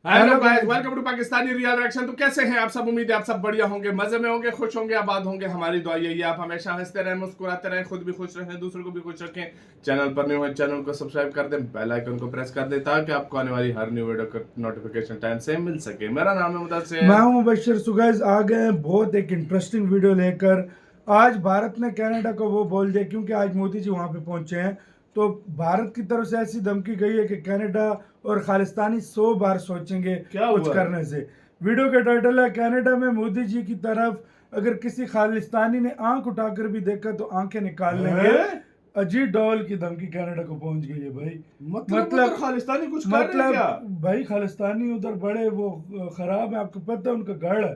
Hello guys, welcome to Pakistani real reaction. तो कैसे हैं आप सब? उम्मीद है आप सब बढ़िया होंगे, मजे में होंगे, खुश होंगे, आबाद होंगे। हमारी दुआ यही है आप हमेशा हंसते रहें, मुस्कुराते रहें, खुद भी खुश रहें, दूसरों को भी खुश रखें। चैनल पर न्यू है, चैनल को सब्सक्राइब कर दें, बेल आइकन को प्रेस कर दें ताकि आपको आने वाली हर न्यू वीडियो का नोटिफिकेशन टाइम से मिल सके। मेरा नाम है मुदस्सिर, मैं हूं मुबशर। सो गाइस आ गए हैं बहुत एक इंटरेस्टिंग वीडियो लेकर। आज भारत ने कनाडा को वो बोल दिया क्योंकि आज मोदी जी वहां पे पहुंचे हैं। तो भारत की तरफ से ऐसी धमकी गई है कि कनाडा और खालिस्तानी 100 बार सोचेंगे कुछ करने से। वीडियो का टाइटल है कनाडा में मोदी जी की तरफ अगर किसी खालिस्तानी ने आंख उठाकर भी देखा तो आंखें निकाल लेंगे। अजीत डोवाल की धमकी कनाडा को पहुंच गई है भाई। मतलब खालिस्तानी कुछ कर रहे हैं क्या? भाई खालिस्तानी उधर बड़े वो खराब है, आपको पता है उनका गढ़ है।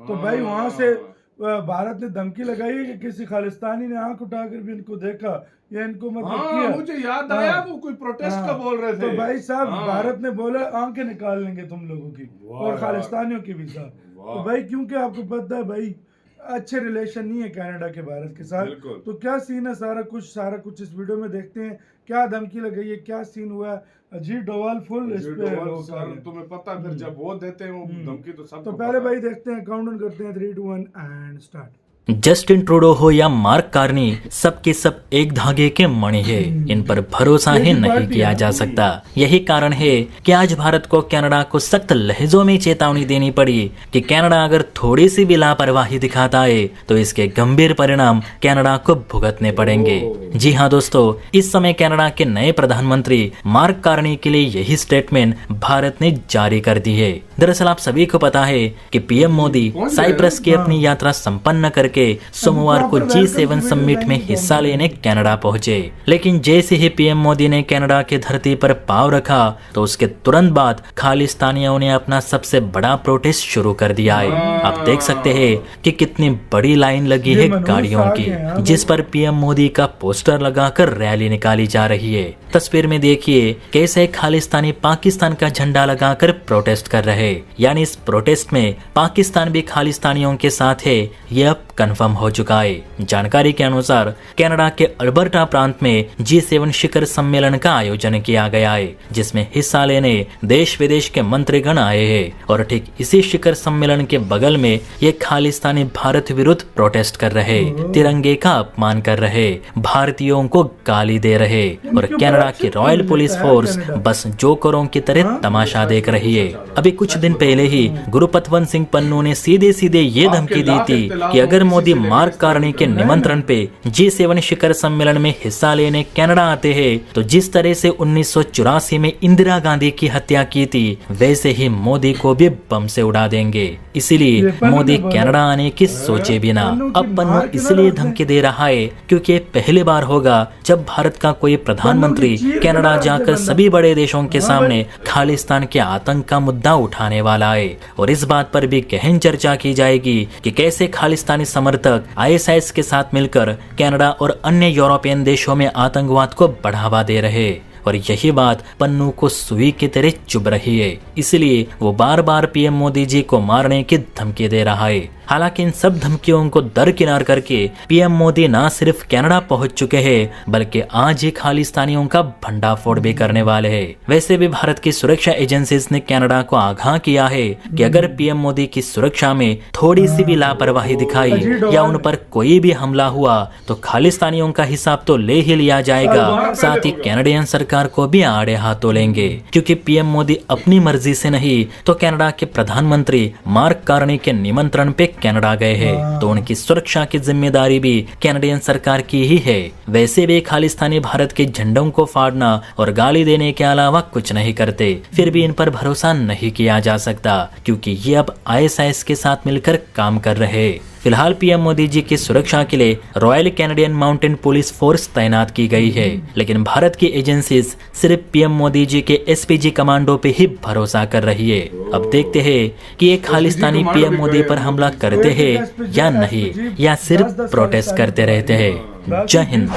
तो भाई वहां से भारत ने धमकी लगाई है कि किसी खालिस्तानी ने आंख उठाकर भी इनको देखा या इनको मतलब किया। मुझे याद आया वो कोई प्रोटेस्ट का बोल रहे थे। तो भाई साहब भारत ने बोला आंखें निकाल लेंगे तुम लोगों की और खालिस्तानियों की भी साहब। तो भाई क्योंकि आपको पता है भाई अच्छे रिलेशन नहीं है कनाडा के भारत के साथ। तो क्या सीन है सारा कुछ इस वीडियो में देखते हैं। क्या धमकी लगाई है, क्या सीन हुआ है। अजीत डोवाल फुल इस पे सर तुम्हें पता है, फिर जब वो देते हैं वो धमकी तो सब। तो पहले भाई देखते हैं, काउंटडाउन करते हैं 3 2 1 एंड स्टार्ट। जस्टिन ट्रूडो हो या मार्क कार्नी, सबके सब एक धागे के मणि है। इन पर भरोसा ही नहीं किया जा सकता। यही कारण है कि आज भारत को कनाडा को सख्त लहजों में चेतावनी देनी पड़ी कि कनाडा अगर थोड़ी सी भी लापरवाही दिखाता है तो इसके गंभीर परिणाम कनाडा को भुगतने पड़ेंगे। जी हाँ दोस्तों, इस समय कनाडा के नए प्रधानमंत्री मार्क कार्नी के लिए यही स्टेटमेंट भारत ने जारी कर दी है। दरअसल आप सभी को पता है कि पीएम मोदी साइप्रस की अपनी यात्रा संपन्न करके सोमवार को G7 समिट में हिस्सा लेने कनाडा पहुंचे। लेकिन जैसे ही पीएम मोदी ने कनाडा की धरती पर पांव रखा तो उसके तुरंत बाद खालिस्तानियों ने अपना सबसे बड़ा प्रोटेस्ट शुरू कर दिया है। आप देख सकते हैं कि कितनी बड़ी लाइन लगी है गाड़ियों की, जिस पर पीएम मोदी का पोस्टर लगाकर रैली निकाली जा रही है। तस्वीर में देखिए कैसे खालिस्तानी पाकिस्तान का झंडा लगाकर प्रोटेस्ट कर रहे, यानी इस प्रोटेस्ट में पाकिस्तान भी खालिस्तानियों के साथ है, ये अब कंफर्म हो चुका है। जानकारी के अनुसार कनाडा के अल्बर्टा प्रांत में G7 शिखर सम्मेलन का आयोजन किया गया है, जिसमें हिस्सा लेने देश विदेश के मंत्रीगण आए हैं। और ठीक इसी शिखर सम्मेलन के बगल में ये खालिस्तानी भारत विरुद्ध प्रोटेस्ट कर रहे, तिरंगे का अपमान कर रहे, भारतीयों को गाली दे रहे और कनाडा की रॉयल पुलिस फोर्स बस जोकरों की तरह तमाशा देख रही है। अभी कुछ दिन पहले ही गुरुपतवंत सिंह पन्नू ने सीधे सीधे ये धमकी दी थी कि अगर मोदी मार्क कार्नी के निमंत्रण पे G7 शिखर सम्मेलन में हिस्सा लेने कनाडा आते हैं तो जिस तरह से 1984 में इंदिरा गांधी की हत्या की थी वैसे ही मोदी को भी बम से उड़ा देंगे। इसीलिए मोदी कनाडा आने की सोचे बिना। अब पन्नू इसलिए धमकी दे रहा है क्योंकि पहली बार होगा जब भारत का कोई प्रधानमंत्री कनाडा जाकर सभी बड़े देशों के सामने खालिस्तान के आतंक का मुद्दा उठाने वाला है। और इस बात पर भी गहन चर्चा की जाएगी कि कैसे खालिस्तानी समर्थक ISIS के साथ मिलकर कनाडा और अन्य यूरोपियन देशों में आतंकवाद को बढ़ावा दे रहे। और यही बात पन्नू को सुई की तरह चुभ रही है, इसलिए वो बार बार पीएम मोदी जी को मारने की धमकी दे रहा है। हालांकि इन सब धमकियों को दरकिनार करके पीएम मोदी न सिर्फ कनाडा पहुंच चुके हैं बल्कि आज ही खालिस्तानियों का भंडाफोड़ भी करने वाले हैं। वैसे भी भारत की सुरक्षा एजेंसीज ने कनाडा को आगाह किया है कि अगर पीएम मोदी की सुरक्षा में थोड़ी सी भी लापरवाही दिखाई या उन पर कोई भी हमला हुआ तो खालिस्तानियों का हिसाब तो ले ही लिया जाएगा, साथ ही कैनेडियन सरकार को भी आड़े हाथों लेंगे। क्योंकि पीएम मोदी अपनी मर्जी से नहीं तो कनाडा के प्रधानमंत्री मार्क कार्नी के निमंत्रण पे कनाडा गए हैं, तो उनकी सुरक्षा की जिम्मेदारी भी कैनेडियन सरकार की ही है। वैसे भी खालिस्तानी भारत के झंडों को फाड़ना और गाली देने के अलावा कुछ नहीं करते, फिर भी इन पर भरोसा नहीं किया जा सकता क्योंकि ये अब ISIS के साथ मिलकर काम कर रहे। फिलहाल पीएम मोदी जी की सुरक्षा के लिए royal Canadian mountain police force तैनात की गई है, लेकिन भारत की एजेंसीज सिर्फ पीएम मोदी जी के SPG कमांडो पे ही भरोसा कर रही है। अब देखते हैं कि ये खालिस्तानी पीएम मोदी पर हमला करते हैं या नहीं, या सिर्फ प्रोटेस्ट करते रहते हैं। जय हिंद।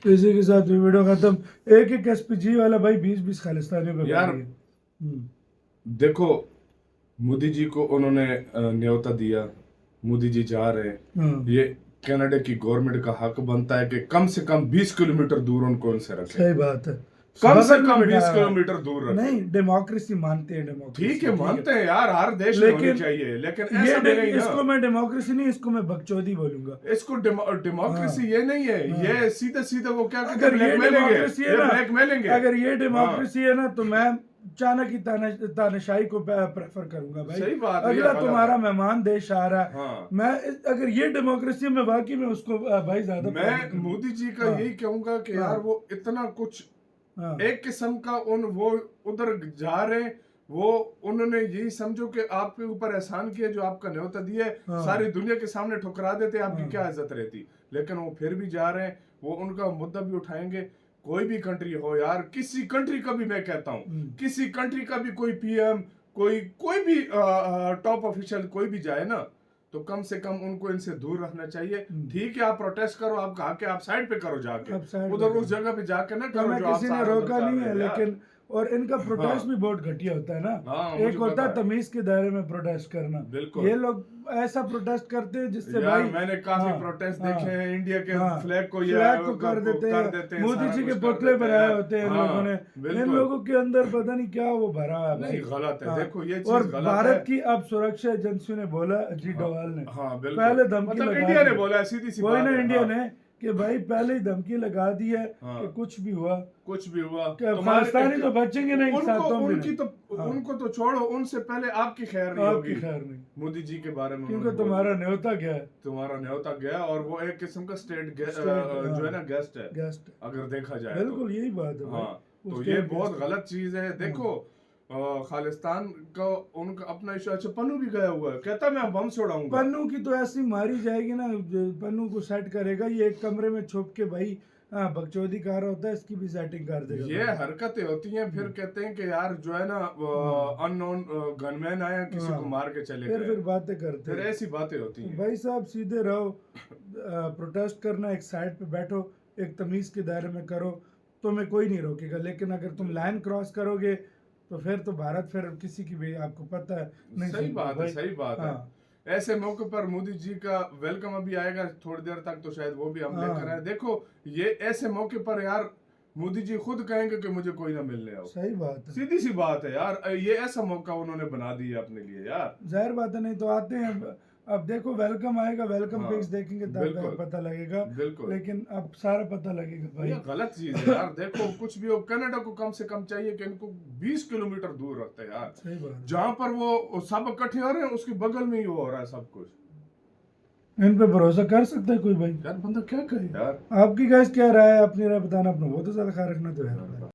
इसी के साथ वीडियो खत्म। एक SPG वाला भाई 20-20 खालिस्तानियों पे यार देखो, मोदी जी को उन्होंने न्योता दिया, मोदी जी जा रहे हैं, ये कनाडा की गवर्नमेंट का हक बनता है कि कम से कम 20 किलोमीटर दूर उनको उनसे रखे, सही बात है, कम से बगल में कम 20 बिठाया। किलोमीटर दूर रखे। नहीं, डेमोक्रेसी मानते हैं, डेमोक्रेसी ठीक है, मानते हैं यार, हर देश में होनी लेकिन चाहिए, लेकिन ये ऐसा भी नहीं इसको ना। मैं डेमोक्रेसी नहीं, इसको मैं बकचोदी बोलूंगा। इसको डेमोक्रेसी ये नहीं है, ये सीधे सीधे वो क्या कहते हैं, अगर ये डेमोक्रेसी है ना, ब्लैकमेलेंगे। अगर ये डेमोक्रेसी है ना, तो मैं चाणक्य की तानाशाही को प्रेफर करूंगा भाई। सही बात है, अगला ये तुम्हारा गलत मेहमान देश आ रहा है, हाँ। मैं अगर ये डेमोक्रेसी में वाकई में उसको भाई ज्यादा मैं मोदी जी का हाँ। यही कहूंगा कि हाँ। यार वो इतना कुछ हाँ। एक किस्म का वो उधर जा रहे हैं, वो उन्होंने यही समझो कि आपके ऊपर एहसान किया, जो आपका न्योता दिया है, हाँ। सारी दुनिया के सामने ठुकरा देते, आपकी हाँ। क्या इज्जत रहती। लेकिन वो फिर भी जा रहे हैं, वो उनका मुद्दा भी उठाएंगे। कोई भी कंट्री हो यार, किसी कंट्री का भी, मैं कहता हूँ किसी कंट्री का भी कोई पीएम, कोई भी टॉप ऑफिशियल कोई भी जाए ना, तो कम से कम उनको इनसे दूर रखना चाहिए। ठीक है, आप प्रोटेस्ट करो, आप कहा के आप साइड पे करो, आप जाके साइड उधर पे उस जगह पे जाके ना करो हमें जो आप किसी ने सारा रोका उधर नहीं कर है, रहे हैं यार। लेकिन और इनका प्रोटेस्ट हाँ। भी बहुत घटिया होता है ना। हाँ, एक मुझे होता पता है है। तमीज के दायरे में प्रोटेस्ट करना, बिल्कुल। ये लोग ऐसा प्रोटेस्ट करते हैं जिससे यार भाई मैंने काफी हाँ, प्रोटेस्ट हाँ, देखे हैं, इंडिया के हाँ, फ्लैग को फ्लैग को कर देते हैं, मोदी सारा जी के कुछ कर पुतले देते बनाए हैं। होते हैं इन हाँ, लोगों ने। इन बिल्कुल। लोगों के अंदर पता नहीं क्या वो भरा है भाई। नहीं, गलत है, हाँ। देखो ये चीज और गलत भारत है। की अब सुरक्षा एजेंसियों ने बोला, अजीत डोभाल ने हाँ, बिल्कुल। पहले धमकी मतलब लगा इंडिया ने दी। बोला है, सीधी सी वही बात ना, है, इंडिया हाँ। ने कि भाई पहले ही धमकी लगा दी है हाँ। कि कुछ भी हुआ, कुछ भी हुआ खालिस्तानी तो बचेंगे नहीं, सातों में उनकी तो हाँ। उनको तो छोड़ो, उनसे पहले आपकी खैर नहीं आपकी होगी खैर नहीं, मोदी जी के बारे में। क्योंकि उन्होंने बोला। तुम्हारा न्योता क्या है, तुम्हारा न्योता गया, और वो एक किस्म का स्टेट हाँ। जो है ना, गेस्ट है, गेस्ट। अगर देखा जाए बिल्कुल यही बात है भाई। हाँ, तो उसके ये गेस्ट बहुत है। गलत चीज है। देखो खालिस्तान का उनका अपना इशू। अच्छा, पन्नू भी गया हुआ है, कहता मैं बम छोड़ाऊंगा। पन्नू की तो ऐसी मारी जाएगी ना, पन्नू को सेट करेगा ये एक कमरे में छुप के भाई। हाँ, बकचोदी कर रहा होता है, इसकी भी सेटिंग कर देगा। ये हरकतें होती हैं, फिर कहते हैं कि यार जो है ना अननोन गनमैन आया, किसी को मार के चले फिर गए, बातें करते फिर हैं। ऐसी बातें होती हैं। भाई साहब सीधे रहो, प्रोटेस्ट करना, एक साइड पे बैठो, एक तमीज के दायरे में करो, तुम्हें कोई नहीं रोकेगा। लेकिन अगर तुम लाइन क्रॉस करोगे तो फिर तो भारत, फिर किसी की भी आपको पता है नहीं। सही बात है, सही बात है। हाँ। ऐसे मौके पर मोदी जी का वेलकम अभी आएगा थोड़ी देर तक, तो शायद वो भी हम लेकर आए। देखो ये ऐसे मौके पर यार मोदी जी खुद कहेंगे कि मुझे कोई ना मिलने आओ। सही बात है, सीधी सी बात है यार, ये ऐसा मौका उन्होंने बना दिया अपने लिए यार। जाहिर बात है, नहीं तो आते हैं। अब देखो वेलकम आएगा, वेलकम हाँ, पिक्स देखेंगे तब पता लगेगा। बिल्कुल। लेकिन अब सारा पता लगेगा भाई। ये गलत चीज है यार। देखो कुछ भी हो, कनाडा को कम से कम चाहिए कि इनको 20 किलोमीटर दूर रखते हैं यार। सही बात है। जहां पर वो सब इकट्ठे हो रहे हैं, उसके बगल में ही वो हो रहा है सब कुछ। इन पे भरोसा कर सकता है कोई भाई? यार बंदा क्या करे यार। आपकी गाइस क्या राय है? अपनी राय बताना, अपना बहुत ज्यादा ख्याल रखना तो है।